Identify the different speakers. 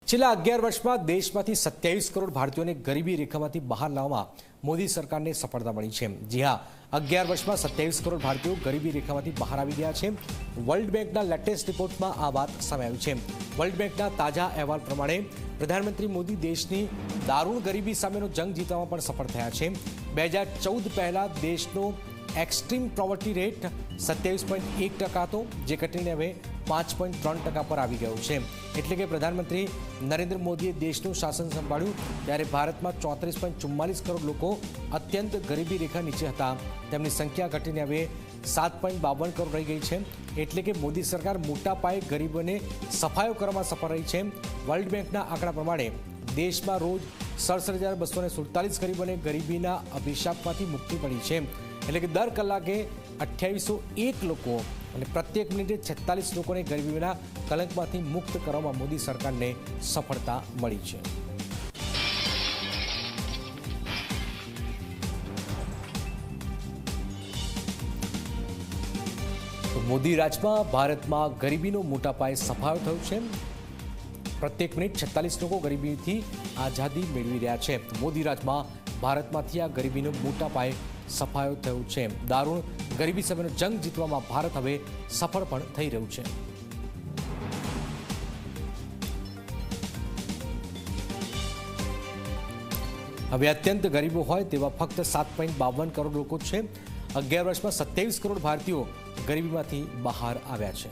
Speaker 1: છેલ્લા 11 વર્ષમાં દેશમાંથી 27 કરોડ ભારતીયોને ગરીબી રેખામાંથી બહાર લાવવામાં મોદી સરકારને સફળતા મળી છે। જી હા, 11 વર્ષમાં 27 કરોડ ભારતીયો ગરીબી રેખામાંથી બહાર આવી ગયા છે। વર્લ્ડ બેંકના લેટેસ્ટ રિપોર્ટમાં આ વાત સામે આવી છે। વર્લ્ડ બેંકના તાજા અહેવાલ પ્રમાણે પ્રધાનમંત્રી મોદી દેશની દારૂણ ગરીબી સામેનો જંગ જીતવામાં પણ સફળ થયા છે। 2014 પહેલા દેશનો એક્સ્ટ્રીમ પોવર્ટી રેટ 27.1% હતો, જે ઘટીને હવે 5.3% પર આવી ગયો છે। એટલે કે પ્રધાનમંત્રી નરેન્દ્ર મોદીએ દેશનું શાસન સંભાળ્યું ત્યારે ભારતમાં 34.44 કરોડ લોકો અત્યંત ગરીબી રેખા નીચે હતા। તેમની સંખ્યા ઘટીને હવે 7.52 કરોડ રહી ગઈ છે। એટલે કે મોદી સરકાર મોટા પાયે ગરીબોને સફાયો કરવામાં સફળ રહી છે। વર્લ્ડ બેંકના આંકડા પ્રમાણે દેશમાં રોજ 67,247 ગરીબોને ગરીબીના અભિશાપમાંથી મુક્તિ મળી છે। એટલે કે દર કલાકે 2801 લોકો અને પ્રત્યેક મિનિટે 46 લોકોને ગરીબીના કલંકમાંથી મુક્ત કરવામાં મોદી સરકારને સફળતા મળી છે। મોદી રાજમાં ભારતમાં ગરીબીનો મોટા પાયે સફાયો થયો છે। પ્રત્યેક મિનિટ 46 લોકો ગરીબીથી આઝાદી મેળવી રહ્યા છે। મોદી રાજમાં ભારતમાંથી આ ગરીબીનો મોટા પાયે સફાયો થયો છે। દારૂણ ગરીબી સામેનો જંગ જીતવામાં ભારત હવે સફળ પણ થઈ રહ્યું છે। હવે અત્યંત ગરીબો હોય તેવા ફક્ત 7.52 કરોડ લોકો છે। 11 વર્ષમાં 27 કરોડ ભારતીયો ગરીબીમાંથી બહાર આવ્યા છે।